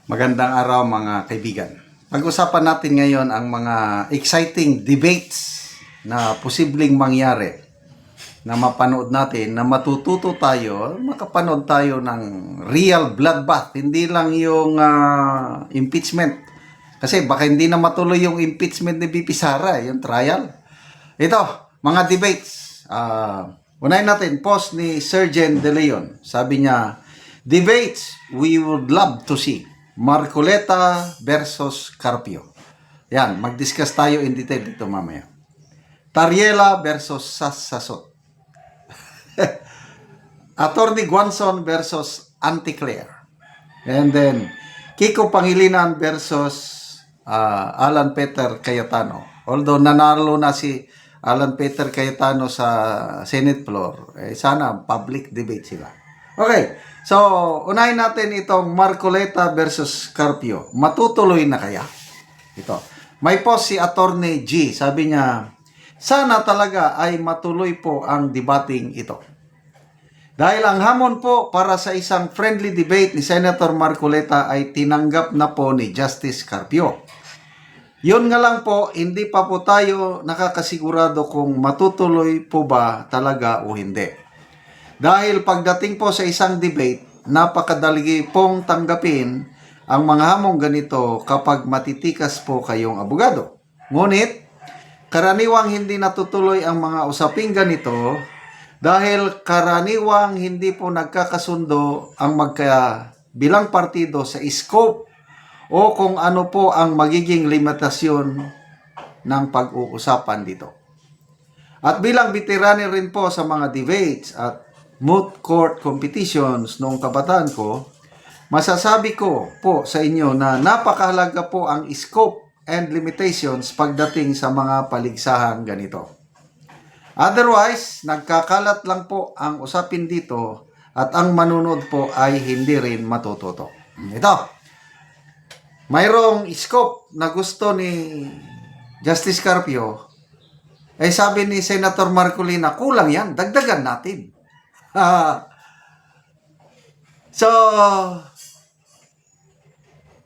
Magandang araw mga kaibigan. Pag-usapan natin ngayon ang mga exciting debates na posibleng mangyari na mapanood natin, na matututo tayo, makapanood tayo ng real bloodbath, hindi lang yung impeachment. Kasi baka hindi na matuloy yung impeachment ni VP Sara, yung trial. Ito, mga debates. Unahin natin, post ni Sergeant De Leon. Sabi niya, debates we would love to see. Marcoleta versus Carpio. Yan, mag-discuss tayo in detail dito mamaya. Tariela versus Sasasot. Attorney Guanzon versus Anticlair. And then, Kiko Pangilinan versus Alan Peter Cayetano. Although nanalo na si Alan Peter Cayetano sa Senate floor, sana public debate sila. Okay, so unahin natin itong Marcoleta versus Carpio. Matutuloy na kaya? Ito. May post si Attorney G. Sabi niya, sana talaga ay matuloy po ang debating ito. Dahil ang hamon po para sa isang friendly debate ni Senator Marcoleta ay tinanggap na po ni Justice Carpio. Yun nga lang po, hindi pa po tayo nakakasigurado kung matutuloy po ba talaga o hindi. Dahil pagdating po sa isang debate, napakadali pong tanggapin ang mga hamong ganito kapag matitikas po kayong abogado. Ngunit, karaniwang hindi natutuloy ang mga usaping ganito dahil karaniwang hindi po nagkakasundo ang magkabilang partido sa scope o kung ano po ang magiging limitasyon ng pag-uusapan dito. At bilang veterano rin po sa mga debates at moot court competitions noong kabataan ko, masasabi ko po sa inyo na napakahalaga po ang scope and limitations pagdating sa mga paligsahang ganito. Otherwise, nagkakalat lang po ang usapin dito at ang manunod po ay hindi rin matututo. Ito, mayroong scope na gusto ni Justice Carpio, sabi ni Senator Marcolina, kulang yan, dagdagan natin. So,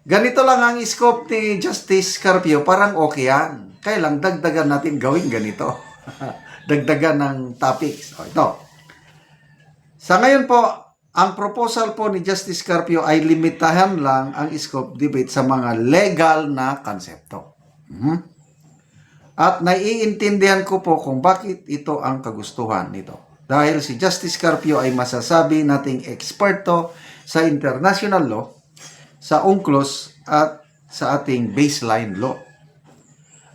ganito lang ang scope ni Justice Carpio, parang okay yan. Kaya lang, dagdagan natin gawin ganito. Dagdagan ng topics. Ito. Sa ngayon po, ang proposal po ni Justice Carpio ay limitahan lang ang scope debate sa mga legal na konsepto. At naiintindihan ko po kung bakit ito ang kagustuhan nito. Dahil si Justice Carpio ay masasabi nating eksperto sa international law, sa UNCLOS at sa ating baseline law.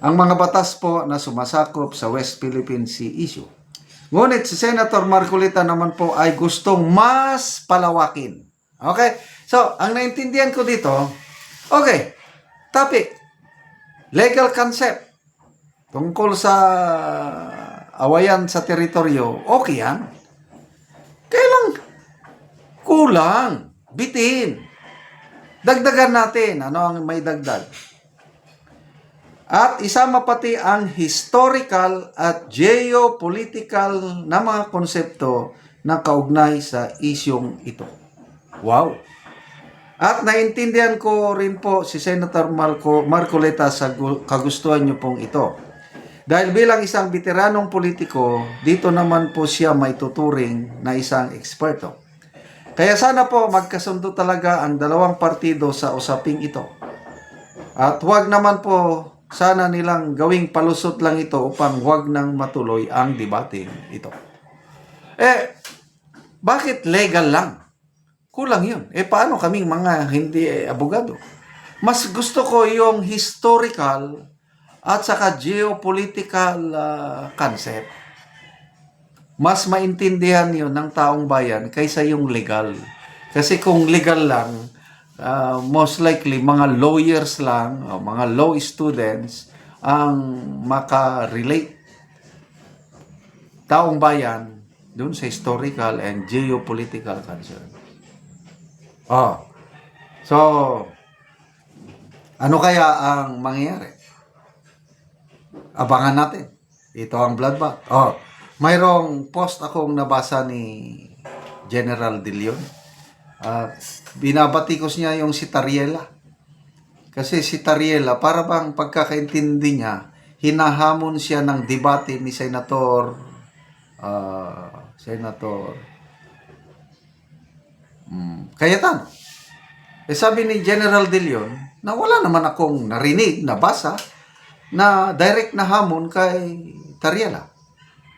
Ang mga batas po na sumasakop sa West Philippine Sea issue. Ngunit si Senator Marcoleta naman po ay gustong mas palawakin. Okay? So, ang naintindihan ko dito, okay, topic, legal concept, tungkol sa awayan sa teritoryo, okay yan. Kailang kulang, bitin. Dagdagan natin. Ano ang may dagdag? At isama pati ang historical at geopolitical na mga konsepto na kaugnay sa isyong ito. Wow! At naintindihan ko rin po si Senator Marcoleta sa kagustuhan niyo pong ito. Dahil bilang isang veteranong politiko, dito naman po siya may tuturing na isang eksperto. Kaya sana po magkasundo talaga ang dalawang partido sa usaping ito. At huwag naman po sana nilang gawing palusot lang ito upang huwag nang matuloy ang debating ito. Bakit legal lang? Kulang yun. Paano kaming mga hindi abogado? Mas gusto ko yung historical at saka geopolitical concept. Mas maintindihan yun ng taong bayan kaysa yung legal. Kasi kung legal lang, most likely mga lawyers lang, o mga law students ang makarelate taong bayan dun sa historical and geopolitical concern. So, ano kaya ang mangyayari? Abangan natin. Ito ang bloodbath. Mayroong post akong nabasa ni General De Leon. Binabatikos niya yung si Tariela. Kasi si Tariela, para bang pagkakaintindi niya, hinahamon siya ng debate ni Senator Cayetano. Sabi ni General De Leon, na wala naman akong narinig, nabasa, na direct na hamon kay Tariela.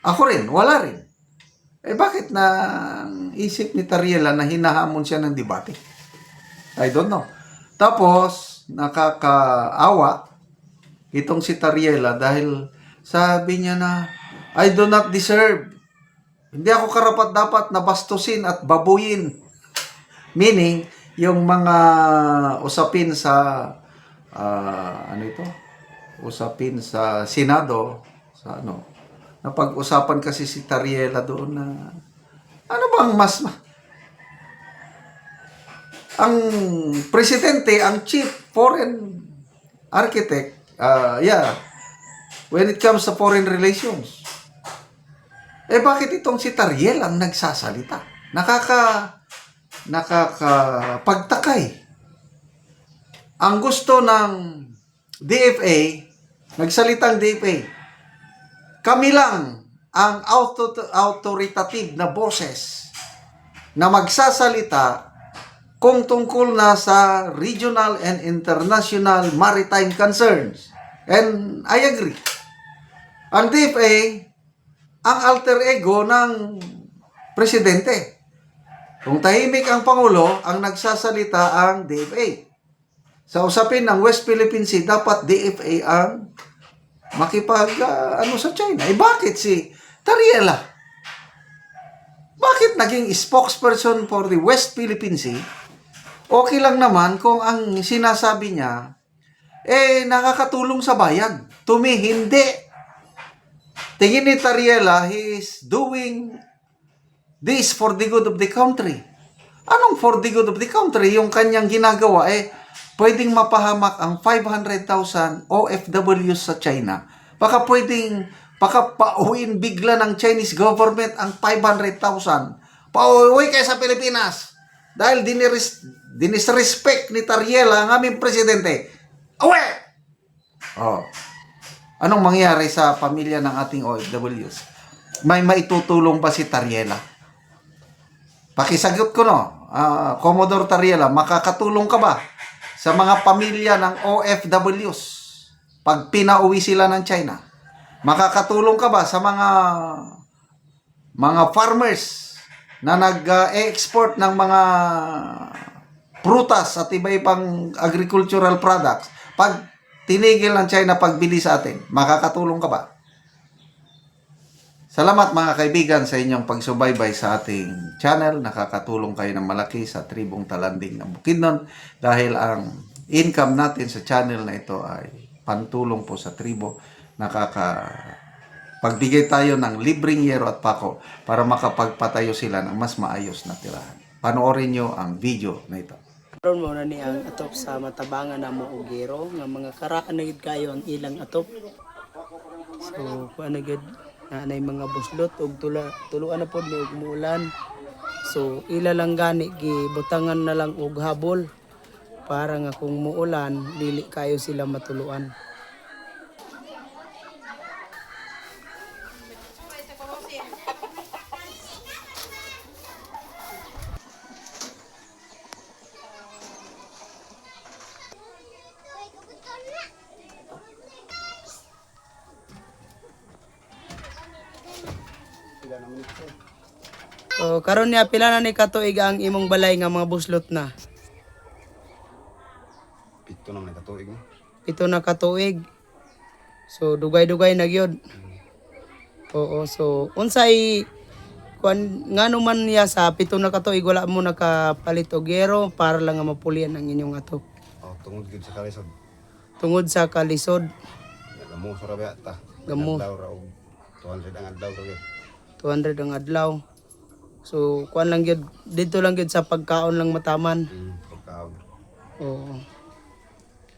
Ako rin, wala rin. Bakit na isip ni Tariela na hinahamon siya ng debate? I don't know. Tapos, nakakaawa itong si Tariela dahil sabi niya na, I do not deserve. Hindi ako karapat-dapat na bastusin at babuyin. Meaning, yung mga usapin sa, usapin sa Senado, sa napag-usapan kasi si Tariela doon na, ano bang ang presidente, ang chief foreign architect, when it comes to foreign relations. Bakit itong si Tariel ang nagsasalita? Nakakapagtakay. Ang gusto ng DFA, nagsalitang DFA, kami lang ang authoritative na boses na magsasalita kung tungkol na sa regional and international maritime concerns. And I agree. Ang DFA, ang alter ego ng presidente. Kung tahimik ang Pangulo, ang nagsasalita ang DFA. Sa usapin ng West Philippine Sea, dapat DFA ang sa China. Bakit si Tariela? Bakit naging spokesperson for the West Philippine Sea? Okay lang naman kung ang sinasabi niya nakakatulong sa bayan. To me, hindi. Tingin ni Tariela, he is doing this for the good of the country. Anong for the good of the country? Yung kanyang ginagawa, pwedeng mapahamak ang 500,000 OFWs sa China. Baka pauwiin bigla ng Chinese government ang 500,000. Pauwi kayo sa Pilipinas. Dahil dinisrespect ni Tariela ang aming presidente. Uwi! Anong mangyari sa pamilya ng ating OFWs? May maitutulong ba si Tariela? Pakisagot ko Commodore Tariela, makakatulong ka ba sa mga pamilya ng OFWs pag pinauwi sila ng China? Makakatulong ka ba sa mga farmers na nag-export ng mga prutas at iba-ibang agricultural products? Pag tinigil ng China pagbili sa atin, makakatulong ka ba? Salamat mga kaibigan sa inyong pagsubaybay sa ating channel. Nakakatulong kayo ng malaki sa tribong Talanding ng Bukidnon dahil ang income natin sa channel na ito ay pantulong po sa tribo. Pagbigay tayo ng libreng yero at pako para makapagpatayo sila ng mas maayos na tirahan. Panoorin nyo ang video na ito. Karon mo na ni ang atop sa matabangan na mo og gero nga mga karaan na gid kayo ang ilang atop. So kuan na gid nanay mga buslot og tuluan na pod ni og muulan. So ila lang gani gibutangan na lang og habol para nga kung muulan dili kayo sila matuluan. So karon niya pila na ni katuig ang imong balay nga mga buslot na? Pito na katuig mo. Pito na katuig. So dugay-dugay na gyud. Oo, so unsay ngano man niya sa pito na katuig wala mo nakapalit og gero para lang nga mapulian ang inyong atop. Tungod gid sa kalisod. Tungod sa kalisod. Gamo sa rabya ta. Gamo. Adlaw ra og 200 ang adlaw ra gyud. 200 ang adlaw. So kuan lang gyud dito lang gyud sa pagkaon lang mataman. Pagkaon. Oo.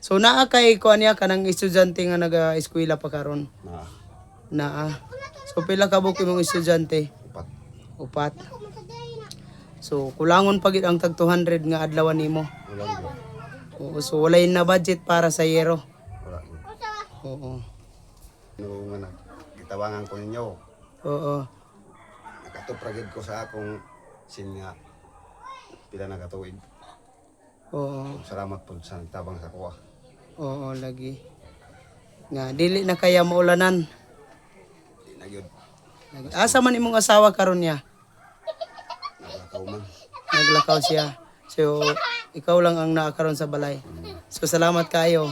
So naa kay kuan niya kanang estudyante nga naga-eskwela pa karon. Naa. So pila ka buok imong estudyante? Upat. So kulangon pa gid ang tag 200 nga adlawan nimo. Kulang gyud. Oo, so walay na budget para sa yero. Wala ko. Oo. Nung nga gitawangan ko ninyo, Oo. nakatupragid ko sa akong sinya pila na katuig. Oo. Salamat po sa nagtabang sa kuha. Oo, lagi. Nga dili na kaya maulanan. Di na yun. Asa man imong asawa karon niya? Naglakaw man. Naglakaw siya. So ikaw lang ang nakakaroon sa balay. So salamat kayo.